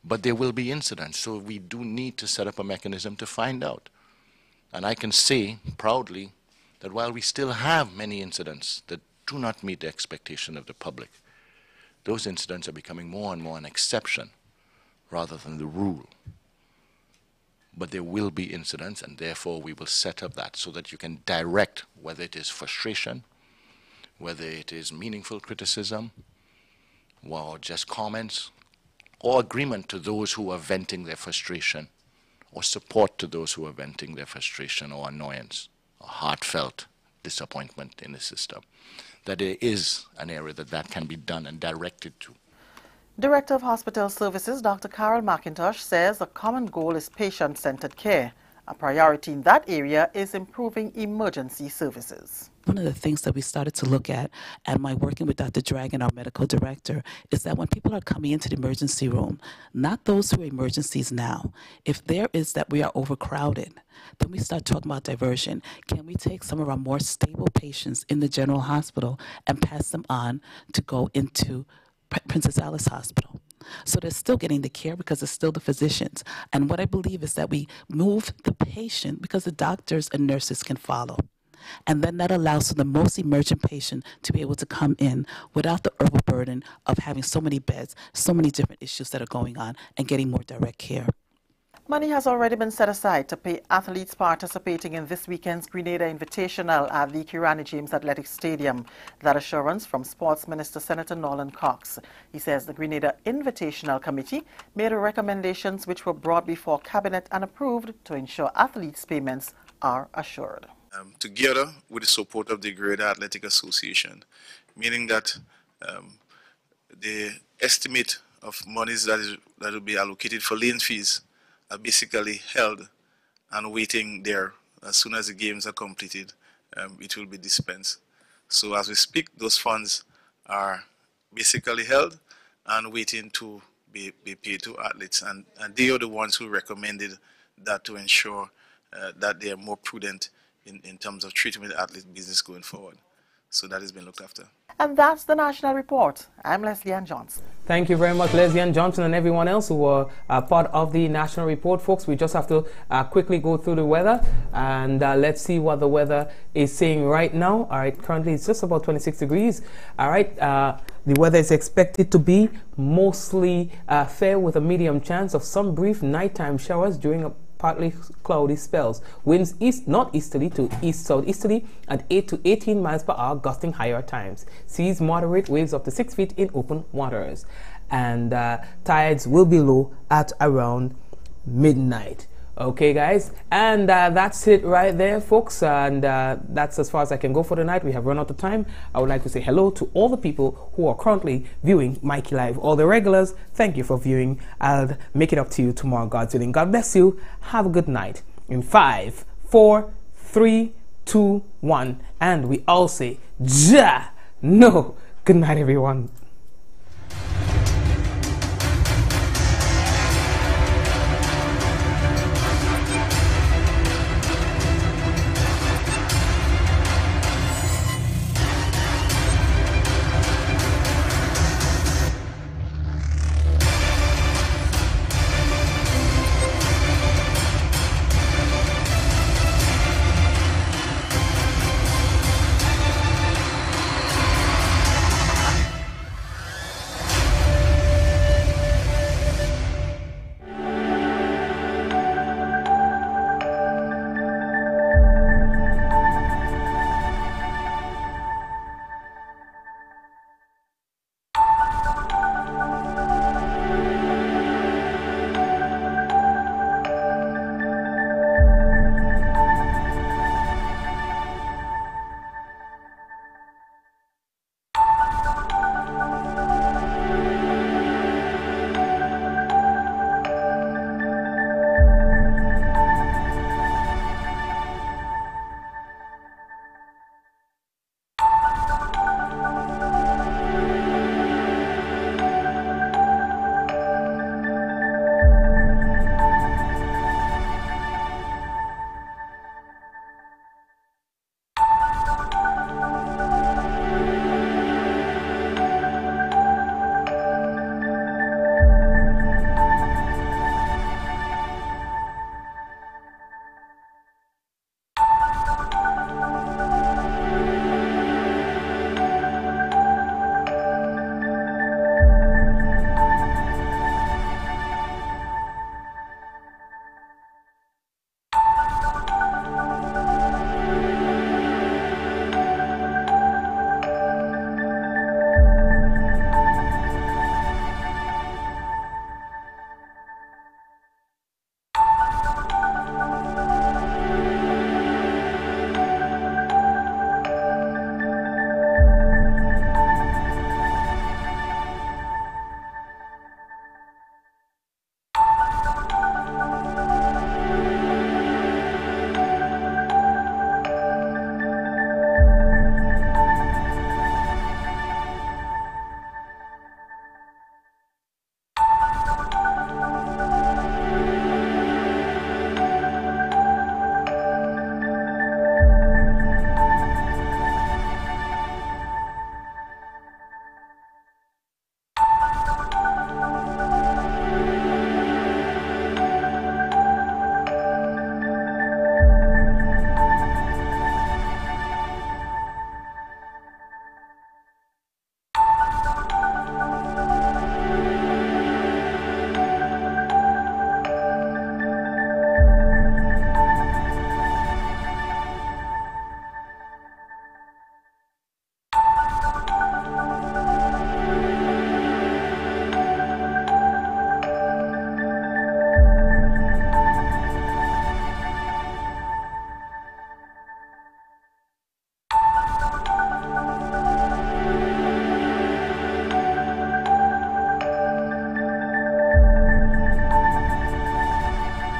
But there will be incidents, so we do need to set up a mechanism to find out. And I can say proudly that while we still have many incidents that do not meet the expectation of the public, those incidents are becoming more and more an exception rather than the rule. But there will be incidents, and therefore we will set up that so that you can direct whether it is frustration, whether it is meaningful criticism, or just comments, or agreement to those who are venting their frustration, or support to those who are venting their frustration or annoyance, or heartfelt disappointment in the system, that there is an area that can be done and directed to. Director of Hospital Services, Dr. Carol McIntosh, says a common goal is patient-centered care. A priority in that area is improving emergency services. One of the things that we started to look at, and my working with Dr. Dragon, our medical director, is that when people are coming into the emergency room, not those who are emergencies now, if there is that we are overcrowded, then we start talking about diversion. Can we take some of our more stable patients in the general hospital and pass them on to go into Princess Alice Hospital? So they're still getting the care because it's still the physicians. And what I believe is that we move the patient because the doctors and nurses can follow. And then that allows for the most emergent patient to be able to come in without the overburden of having so many beds, so many different issues that are going on, and getting more direct care. Money has already been set aside to pay athletes participating in this weekend's Grenada Invitational at the Kirani James Athletic Stadium. That assurance from Sports Minister Senator Nolan Cox. He says the Grenada Invitational Committee made recommendations which were brought before Cabinet and approved to ensure athletes' payments are assured. Together with the support of the Grenada Athletic Association, meaning that the estimate of monies that will be allocated for lane fees are basically held and waiting there. As soon as the games are completed, it will be dispensed. So as we speak, those funds are basically held and waiting to be paid to athletes. And they are the ones who recommended that to ensure that they are more prudent in terms of treating the athlete business going forward. So that has been looked after. And that's the National Report. I'm Leslie Ann Johnson. Thank you very much, Leslie Ann Johnson, and everyone else who were part of the National Report. Folks, we just have to quickly go through the weather, and let's see what the weather is saying right now. All right, currently it's just about 26 degrees. All right, the weather is expected to be mostly fair with a medium chance of some brief nighttime showers during a partly cloudy spells. Winds northeasterly to east-southeasterly at 8 to 18 miles per hour, gusting higher at times. Seas moderate, waves up to 6 feet in open waters. And tides will be low at around midnight. Okay, guys, and that's it right there, folks, and that's as far as I can go for tonight. We have run out of time. I would like to say hello to all the people who are currently viewing Mikey Live. All the regulars, thank you for viewing. I'll make it up to you tomorrow, God's willing. God bless you. Have a good night. In 5, 4, 3, 2, 1, and we all say, Ja! No. Good night, everyone.